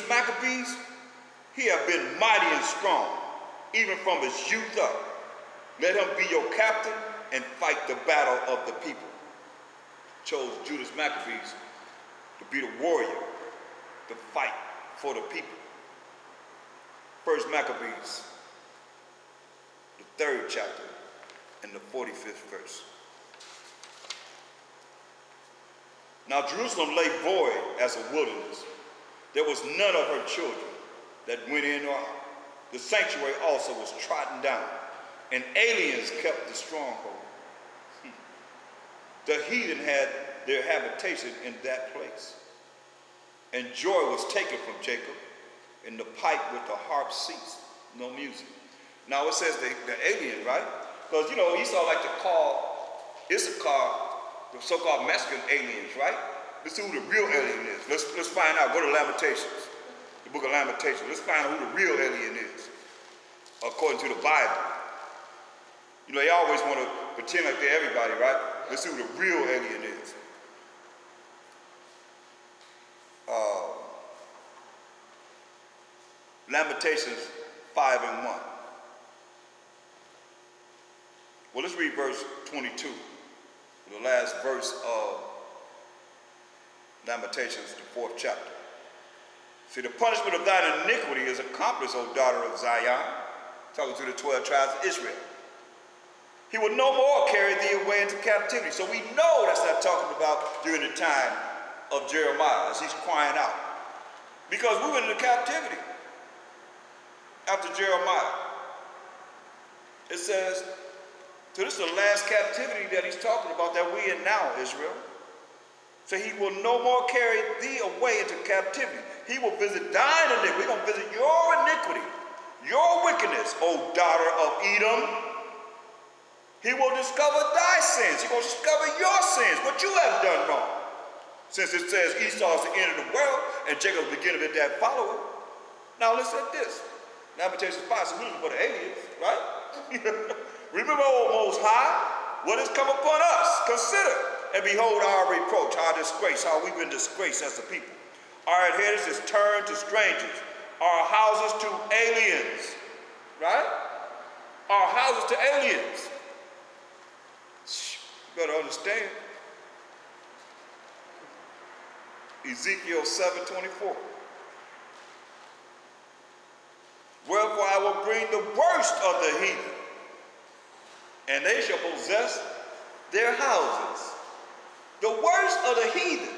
Maccabees, he have been mighty and strong, even from his youth up. Let him be your captain and fight the battle of the people. Chose Judas Maccabees to be the warrior, to fight for the people. First Maccabees, the 3rd chapter and the 45th verse. Now Jerusalem lay void as a wilderness. There was none of her children that went in or out. The sanctuary also was trodden down, and aliens kept the stronghold. The heathen had their habitation in that place. And joy was taken from Jacob, and the pipe with the harp ceased. No music. Now it says the alien, right? Because Esau liked to call Issachar the so-called Mexican aliens, right? Let's see who the real alien is. Let's find out. Go to Lamentations, the book of Lamentations. Let's find out who the real alien is, according to the Bible. They always want to pretend like they're everybody, right? Let's see who the real alien is. Lamentations 5 and 1. Well, let's read verse 22, the last verse of Lamentations, the 4th chapter. See, the punishment of thine iniquity is accomplished, O daughter of Zion, talking to the 12 tribes of Israel. He will no more carry thee away into captivity. So we know that's not talking about during the time of Jeremiah, as he's crying out. Because we went into captivity after Jeremiah. It says, so this is the last captivity that he's talking about that we in now, Israel. So he will no more carry thee away into captivity. He will visit thine iniquity. We're going to visit your iniquity, your wickedness, O daughter of Edom. He will discover thy sins. He will discover your sins, what you have done wrong. Since it says Esau is the end of the world and Jacob the beginning of it that follow. Now listen at this. Lamentations 5, so we're looking for the aliens, right? Remember, O Most High, what has come upon us. Consider and behold our reproach, our disgrace, how we've been disgraced as a people. Our inheritance is turned to strangers, our houses to aliens, right? Our houses to aliens. You better understand. Ezekiel 7:24. Wherefore I will bring the worst of the heathen, and they shall possess their houses. The worst of the heathen,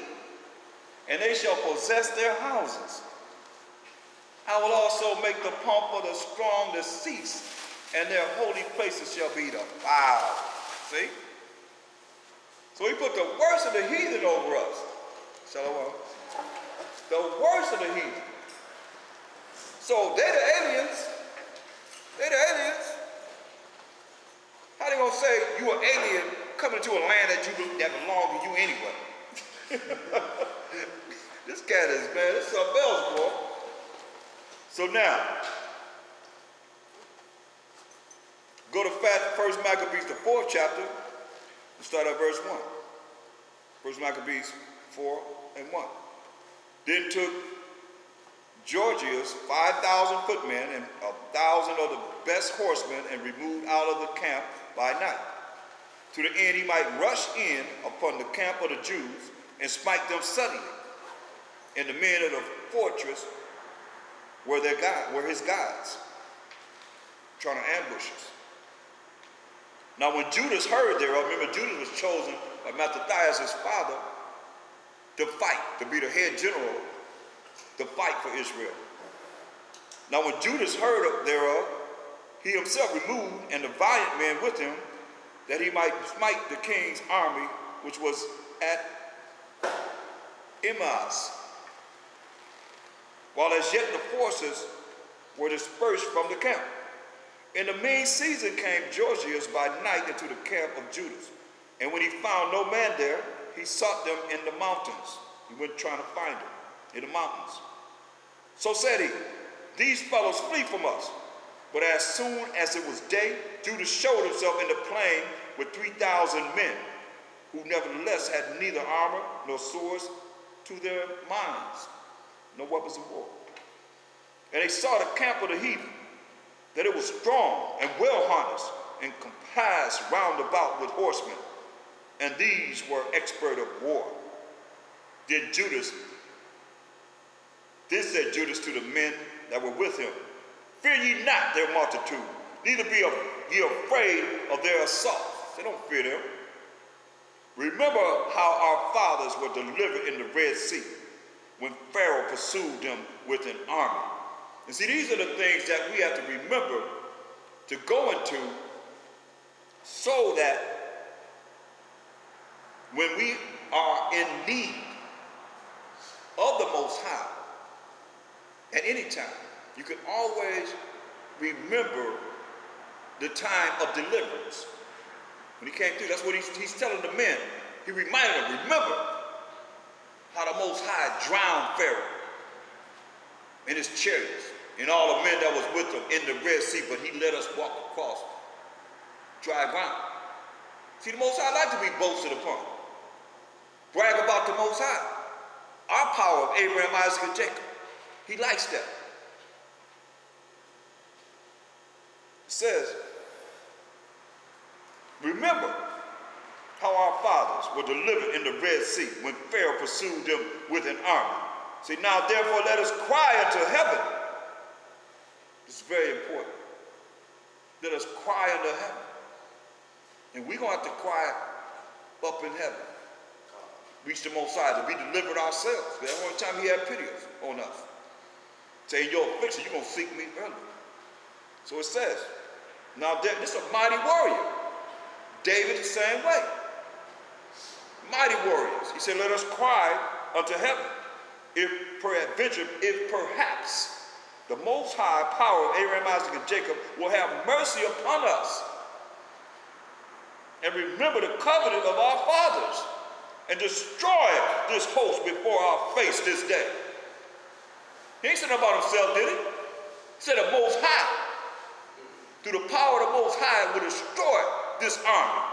and they shall possess their houses. I will also make the pomp of the strong to cease, and their holy places shall be defiled. See? So he put the worst of the heathen over us. Shalom. The worst of the heathen. So they're the aliens. They're the aliens. How they gonna say you an alien coming to a land that belongs to you anyway? This cat is, man, this is something else, boy. So now, go to First Maccabees, the 4th chapter, and start at verse 1. First Maccabees 4 and 1. Then took Gorgias 5,000 footmen and 1,000 of the best horsemen and removed out of the camp by night, to the end he might rush in upon the camp of the Jews and smite them suddenly. And the men of the fortress were his guides, trying to ambush us. Now when Judas heard thereof, remember Judas was chosen by Mattathias, his father, to fight, to be the head general, to fight for Israel. Now when Judas heard thereof, he himself removed, and the valiant men with him, that he might smite the king's army, which was at Emmaus, while as yet the forces were dispersed from the camp. In the mean season came Gorgias by night into the camp of Judas, and when he found no man there, he sought them in the mountains. He went trying to find them in the mountains. So said he, these fellows flee from us. But as soon as it was day, Judas showed himself in the plain with 3,000 men, who nevertheless had neither armor nor swords to their minds, no weapons of war. And they saw the camp of the heathen, that it was strong and well harnessed, and compassed round about with horsemen, and these were expert of war. Then said Judas to the men that were with him, fear ye not their multitude, neither be ye afraid of their assaults. They don't fear them. Remember how our fathers were delivered in the Red Sea, when Pharaoh pursued them with an army. And see, these are the things that we have to remember to go into, so that when we are in need of the Most High at any time, you can always remember the time of deliverance. When he came through, that's what he's telling the men. He reminded them, remember how the Most High drowned Pharaoh and his chariots and all the men that was with him in the Red Sea, but he let us walk across dry ground. See, the Most High like to be boasted upon. Brag about the Most High. Our power of Abraham, Isaac, and Jacob. He likes that. It says, remember how our fathers were delivered in the Red Sea when Pharaoh pursued them with an army. See, now therefore let us cry unto heaven. This is very important. Let us cry unto heaven. And we're going to have to cry up in heaven. Reach the Most High to be delivered ourselves. That's the only time he had pity on us. Say, in your affliction, you're going to seek me early. So it says, now this is a mighty warrior. David the same way. Mighty warriors. He said, let us cry unto heaven. If perhaps the Most High power of Abraham, Isaac, and Jacob will have mercy upon us and remember the covenant of our fathers and destroy this host before our face this day. He ain't said about himself, did he? He said the Most High, through the power of the Most High, will destroy this army.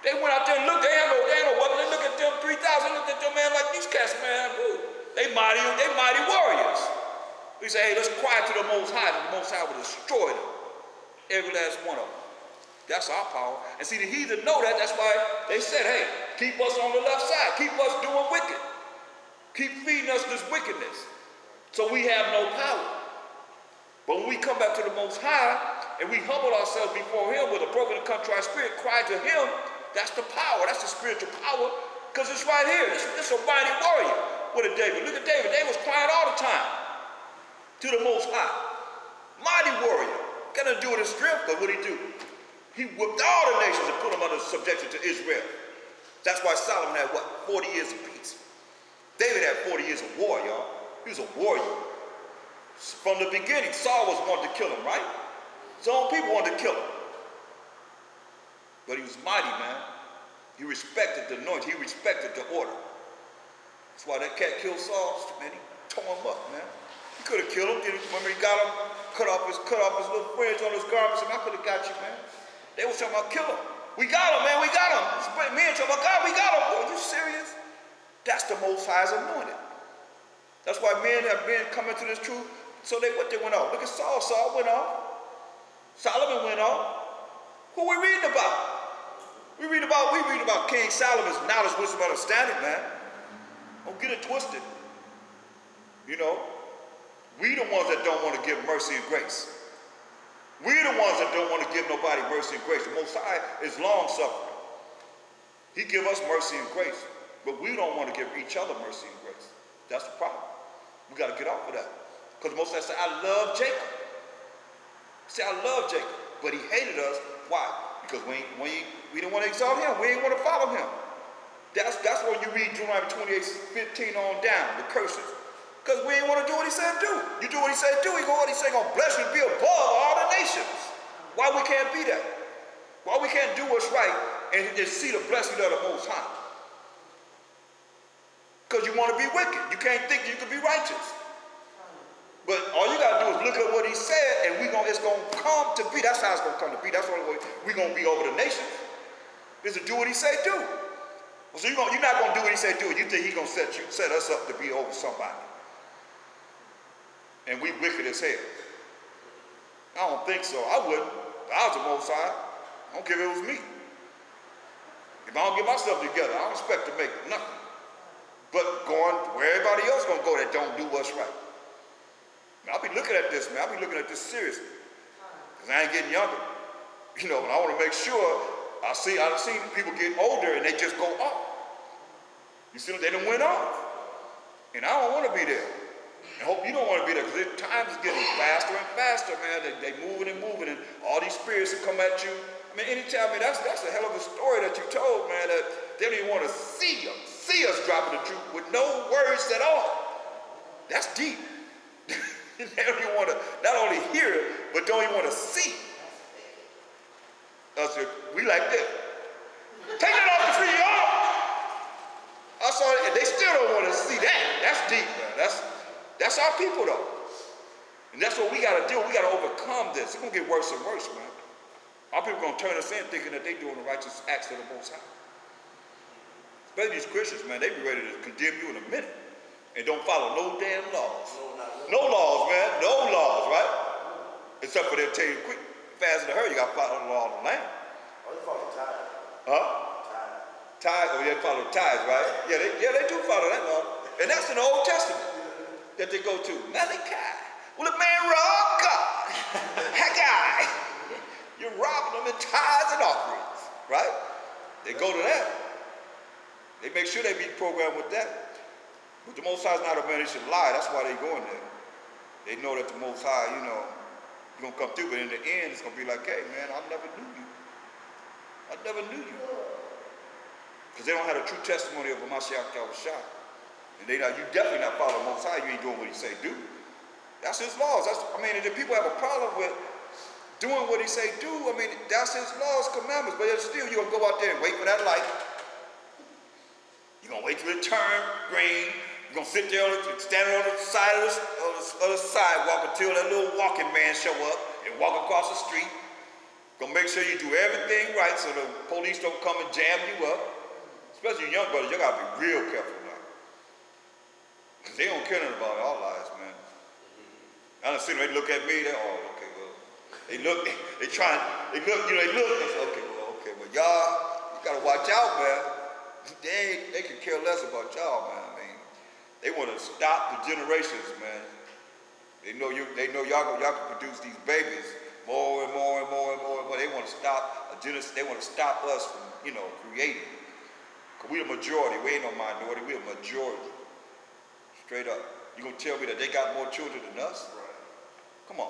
They went out there and looked, they ain't no weapon. They looked at them 3,000, looked at them, man, like these cats, man, ooh, they mighty warriors. We say, hey, let's cry to the Most High, and the Most High will destroy them. Every last one of them. That's our power. And see, the heathen know that. That's why they said, hey, keep us on the left side. Keep us doing wicked. Keep feeding us this wickedness. So we have no power. But when we come back to the Most High and we humble ourselves before him with a broken and contrite spirit, cry to him, that's the power. That's the spiritual power, because it's right here. This is a mighty warrior. What did David? Look at David. David was crying all the time to the Most High. Mighty warrior. Got to do with his strength, but what did he do? He whipped all the nations and put them under subjection to Israel. That's why Solomon had, 40 years of peace. David had 40 years of war, y'all. He was a warrior. From the beginning, Saul was wanting to kill him, right? His own people wanted to kill him. But he was mighty, man. He respected the anointing. He respected the order. That's why that cat killed Saul, man. He tore him up, man. He could have killed him. Remember, he got him, cut off his little fringe on his garments, and I could have got you, man. They was talking about kill him. We got him, man. We got him. Men talking about, God, we got him. Boy, are you serious? That's the Most High's anointed. That's why men have been coming to this truth. So they went off. Look at Saul. Saul went off. Solomon went off. Who we reading about? We read about King Solomon's knowledge, wisdom, and understanding, man. Don't get it twisted. You know, we the ones that don't want to give mercy and grace. We the ones that don't want to give nobody mercy and grace. The Most High is long-suffering. He give us mercy and grace, but we don't want to give each other mercy and grace. That's the problem. We got to get off of that. Because the Most High said, I love Jacob. He said, I love Jacob, but he hated us. Why? Because we didn't want to exalt him. We didn't want to follow him. That's when you read Deuteronomy 28:15 on down, the curses. Because we didn't want to do what he said do. You do what he said do, he said gonna bless you to be above all the nations. Why we can't be that? Why we can't do what's right and see the blessing of the Most High? Because you want to be wicked. You can't think you can be righteous. But all you got to do is look at what he said, and it's going to come to be. That's how it's going to come to be. That's the only way we're going to be over the nations, is to do what he said do. So you're not going to do what he said do. You think he's going to set us up to be over somebody. and we wicked as hell? I don't think so. I wouldn't. If I was the Most High, I don't care if it was me. If I don't get myself together, I don't expect to make nothing. But going where everybody else gonna go that don't do what's right. I'll be looking at this, man. I'll be looking at this seriously. Because I ain't getting younger. You know, and I want to make sure I've seen people get older and they just go off. You see, they done went off. And I don't want to be there. I hope you don't want to be there because time is getting faster and faster, man. They moving and moving and all these spirits that come at you. I mean, anytime, man, that's a hell of a story that you told, man, that they don't even want to see us dropping the truth with no words at all. That's deep. They don't even want to not only hear it, but don't even want to see it. We like that. Take that off the tree, y'all. I saw it, and they still don't want to see that. That's deep, man. That's our people, though. And that's what we got to do. We got to overcome this. It's going to get worse and worse, man. Our people are going to turn us in thinking that they're doing the righteous acts of the Most High. Especially these Christians, man, they be ready to condemn you in a minute and don't follow no damn laws. No laws, man. No laws, right? Except for they'll tell you quick, fast in a hurry, you got to follow the law of the land. Oh, they follow tithes. Huh? Tithes, oh, yeah, they follow tithes, right? Yeah, they do follow that law. And that's in the Old Testament that they go to. Malachi. Well, the man robbed God. Haggai. You're robbing them in tithes and offerings, right? They go to that. They make sure they be programmed with that. But the Most High is not a man, he should lie. That's why they going there. They know that the Most High, you know, you're going to come through, but in the end, it's going to be like, hey, man, I never knew you. I never knew you. Because they don't have a true testimony of a Mashiach Yahushua. And you definitely not following the Most High. You ain't doing what he say do. That's his laws. And if people have a problem with doing what he say do, I mean, that's his laws, commandments. But still, you're going to go out there and wait for that light. You're going to wait till it turn green. You're going to sit there standing on the side of the sidewalk until that little walking man show up and walk across the street. Going to make sure you do everything right so the police don't come and jam you up. Especially you young brothers, you got to be real careful now. Because they don't care nothing about our lives, man. I done seen them, they look at me, okay, well. They look, they say, okay, but y'all, you got to watch out, man. They can care less about y'all, man. I mean, they want to stop the generations, man. They know y'all can produce these babies more and more and more and more, but they want to stop they want to stop us from, creating. Because we a majority, we ain't no minority, we a majority. Straight up. You gonna tell me that they got more children than us? Right. Come on.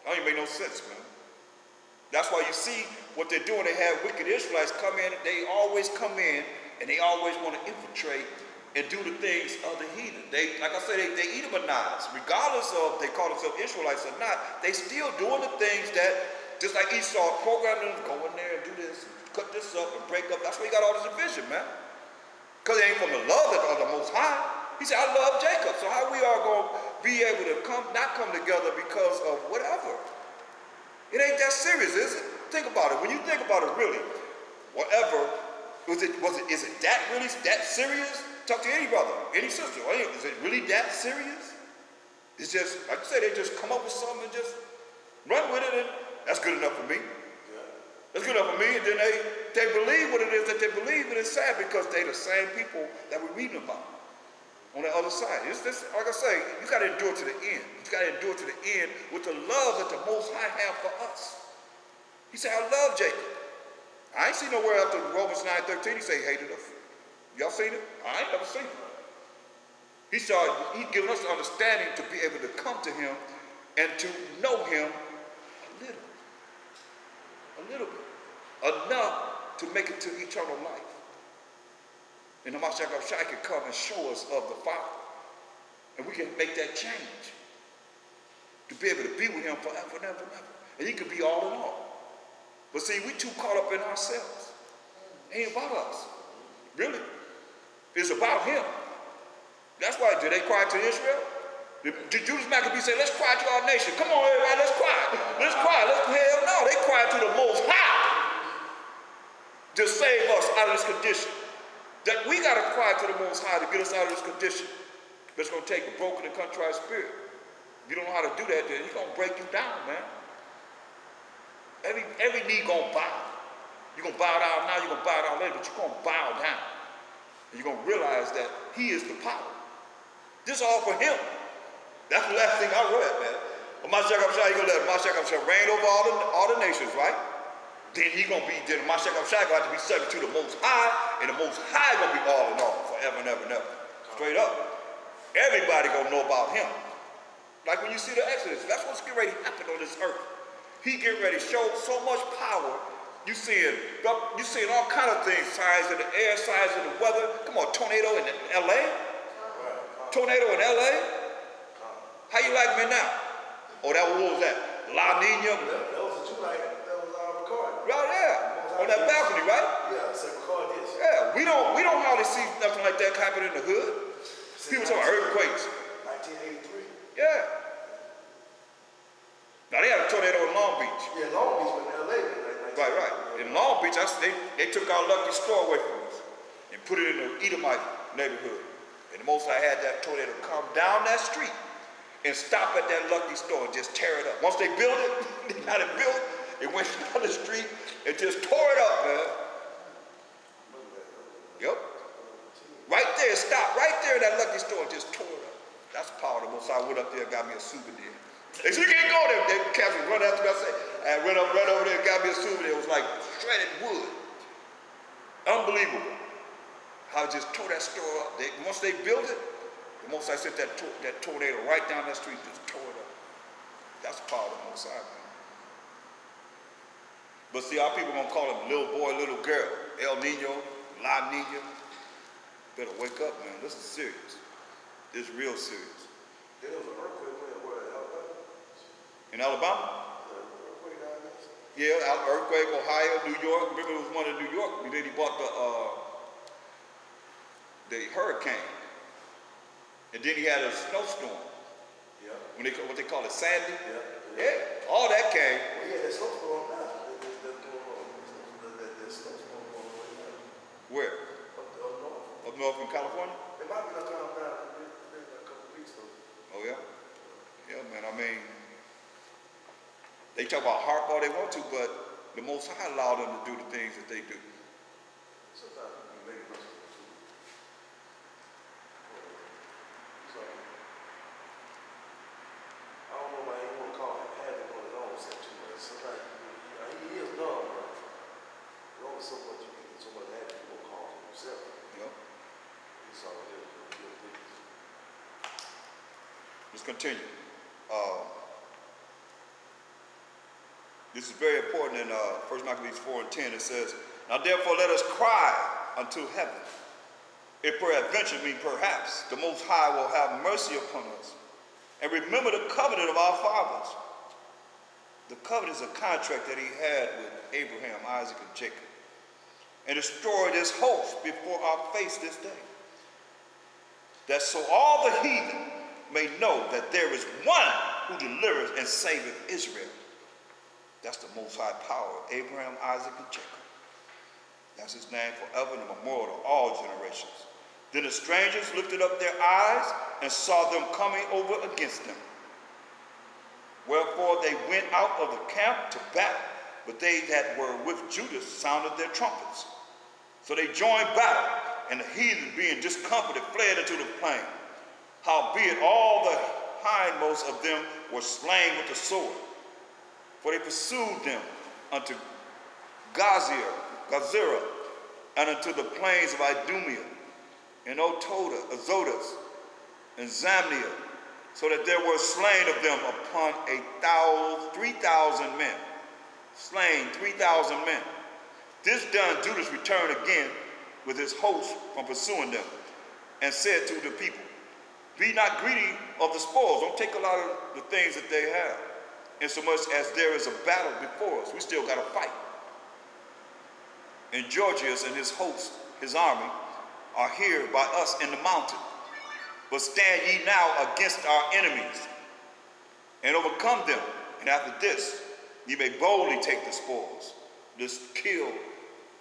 That don't even make no sense, man. That's why you see what they're doing. They have wicked Israelites come in, they always come in, and they always want to infiltrate and do the things of the heathen. Like I said, they Edomites. Regardless of they call themselves Israelites or not, they still doing the things that, just like Esau programmed them to go in there and do this, cut this up and break up. That's why you got all this division, man. Because it ain't from the love of the Most High. He said, I love Jacob. So how we are going to be able to not come together because of whatever? It ain't that serious, is it? Think about it. When you think about it really, whatever, is it that really that serious? Talk to any brother, any sister. Is it really that serious? It's just, like I say, they just come up with something and just run with it, and that's good enough for me. That's good enough for me, and then they believe what it is that they believe, and it's sad because they're the same people that we're reading about on the other side. It's just, like I say, you got to endure to the end. You got to endure to the end with the love that the Most High have for us. He said, I love Jacob. I ain't seen nowhere after Romans 9:13 he say he hated us. Y'all seen it? I ain't never seen it. He's given us the understanding to be able to come to him and to know him a little bit. Enough to make it to eternal life. And the Mashiach Yahushua can come and show us of the Father. And we can make that change. To be able to be with him forever and ever and ever. And he could be all in all. But see, we too caught up in ourselves. It ain't about us. Really. It's about him. That's why, did they cry to Israel? Did Judas Maccabee say, let's cry to our nation? Come on, everybody, let's cry. Let's cry. Hell no, they cried to the Most High to save us out of this condition. That we got to cry to the Most High to get us out of this condition. But it's going to take a broken and contrite spirit. If you don't know how to do that, then he's going to break you down, man. Every knee going to bow. You're going to bow down now, you're going to bow down later, but you're going to bow down. And you're going to realize that he is the power. This is all for him. That's the last thing I read, man. Mashiach HaMashiach, you're going to let Mashiach HaMashiach reign over all the nations, right? Then Mashiach HaMashiach going to have to be subject to the Most High, and the Most High going to be all in all forever and ever and ever. Straight up. Everybody going to know about him. Like when you see the Exodus, that's what's getting ready to happen on this earth. He getting ready to show so much power. You seeing all kind of things, signs of the air, signs of the weather. Come on, tornado in LA? Tornado in LA? How you like me now? Oh, what was that? La Nina? That was a July, that was recorded. Right there, on that balcony, right? Yeah, so record this. Yeah, we don't hardly see nothing like that happen in the hood. People talking about earthquakes. 1983. Yeah. Now they had a tornado in Long Beach. Yeah, Long Beach, but in LA. Right. In Long Beach, they took our lucky store away from us and put it in the Edomite neighborhood. And the Most High had that tornado come down that street and stop at that lucky store and just tear it up. Once they built it, they got it built, it went down the street and just tore it up, man. Yep. Right there, stopped right there in that lucky store and just tore it up. That's the power of the Most High. I went up there and got me a souvenir. They said, you can't go there. They kept me run after me. I ran over there and got me a souvenir. It was like shredded wood. Unbelievable. How it just tore that store up. Once they built it, the Most High sent that tornado right down that street, just tore it up. That's the power of the Most High, man. But see, our people gonna call him little boy, little girl. El Nino, La Nina. Better wake up, man. This is serious. This is real serious. There was an earthquake in Alabama? Yeah, earthquake, Ohio, New York. Remember, it was one in New York. And then he bought the hurricane. And then he had a snowstorm. Yeah. What they call it, Sandy? Yeah. All that came. Well, yeah, that snowstorm now. That snowstorm going on right now. Where? Up north. Up north in California? It might be like around now. Maybe a couple of weeks ago. Oh, yeah? Yeah, man, I mean, they talk about harp all they want to, but the Most High allowed them to do the things that they do. Sometimes we make it too. So, I don't know why he want to call it having on his own set too much. Sometimes, he is dumb, but there's only so much you can get so much having you won't call it himself. Yep. He's all here. Let's continue. This is very important in 1 Maccabees 4:10. It says, now therefore let us cry unto heaven. If peradventure, perhaps, the Most High will have mercy upon us and remember the covenant of our fathers. The covenant is a contract that he had with Abraham, Isaac, and Jacob, and destroy this host before our face this day. That so all the heathen may know that there is one who delivers and saveth Israel. That's the Most High power of Abraham, Isaac, and Jacob. That's his name forever and a memorial to all generations. Then the strangers lifted up their eyes and saw them coming over against them. Wherefore they went out of the camp to battle, but they that were with Judas sounded their trumpets. So they joined battle, and the heathen, being discomfited, fled into the plain. Howbeit all the hindmost of them were slain with the sword. For they pursued them unto Gazera, and unto the plains of Idumea, and Otoda, Azotus, and Zamnia, so that there were slain of them upon 3,000 men. Slain 3,000 men. This done, Judas returned again with his host from pursuing them, and said to the people, be not greedy of the spoils. Don't take a lot of the things that they have. Insomuch as there is a battle before us, we still got to fight. And Georgius and his host, his army, are here by us in the mountain. But stand ye now against our enemies, and overcome them. And after this, ye may boldly take the spoils. Just kill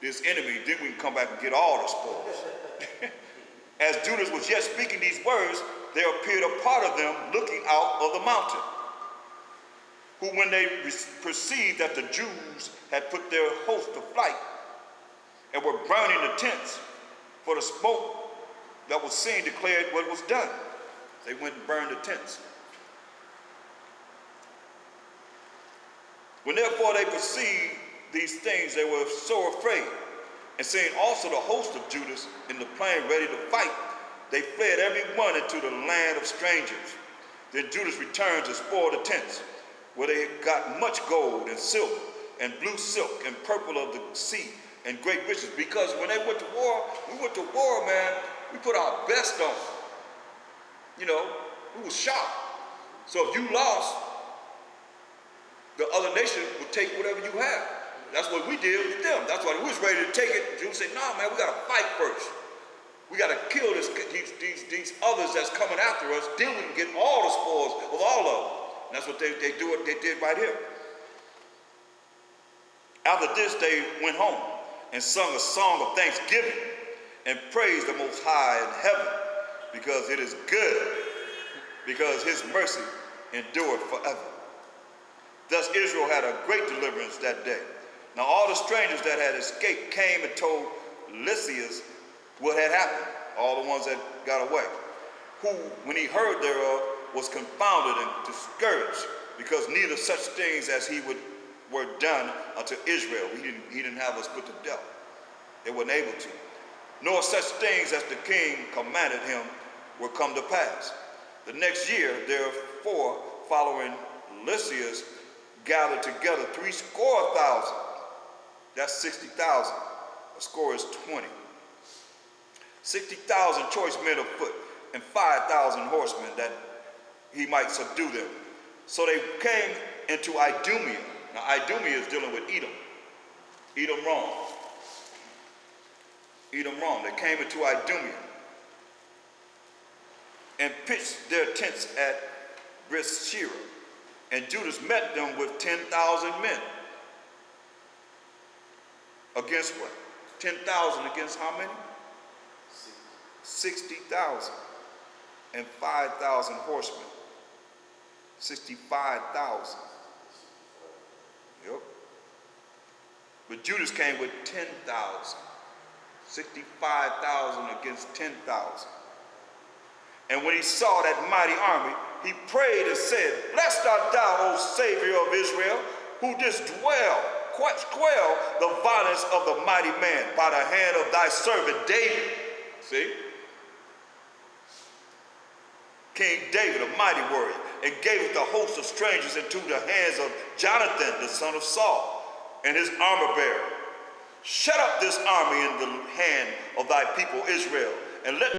this enemy, then we can come back and get all the spoils. As Judas was yet speaking these words, there appeared a part of them looking out of the mountain, who when they perceived that the Jews had put their host to flight and were burning the tents, for the smoke that was seen declared what was done. They went and burned the tents. When therefore they perceived these things, they were so afraid. And seeing also the host of Judas in the plain ready to fight, they fled every one into the land of strangers. Then Judas returned to spoil the tents, where they had got much gold and silver and blue silk and purple of the sea and great riches. Because when they went to war, man, we put our best on. You know, we was sharp. So if you lost, the other nation would take whatever you have. That's what we did with them. That's why we was ready to take it. Jews said, "No, man, we got to fight first. We got to kill these others that's coming after us. Then we can get all the spoils of all of them." And that's what they did right here. After this, they went home and sung a song of thanksgiving and praised the Most High in heaven, because it is good, because his mercy endured forever. Thus Israel had a great deliverance that day. Now all the strangers that had escaped came and told Lysias what had happened, all the ones that got away, who, when he heard thereof, was confounded and discouraged, because neither such things as were done unto Israel. He didn't have us put to death. They weren't able to. Nor such things as the king commanded him were come to pass. The next year, therefore, following Lysias, gathered together 70,000. That's 60,000. A score is 20. 60,000 choice men of foot and 5,000 horsemen, that he might subdue them. So they came into Idumea. Now Idumea is dealing with Edom. Edom, Rome. They came into Idumea and pitched their tents at Beersheba. And Judas met them with 10,000 men. Against what? 10,000 against how many? 60,000. And 5,000 horsemen. 65,000. Yep. But Judas came with 10,000. 65,000 against 10,000. And when he saw that mighty army, he prayed and said, "Blessed art thou, O Savior of Israel, who didst quell the violence of the mighty man by the hand of thy servant David." See? King David, a mighty warrior, and gave the host of strangers into the hands of Jonathan, the son of Saul, and his armor bearer. Shut up this army in the hand of thy people Israel, and let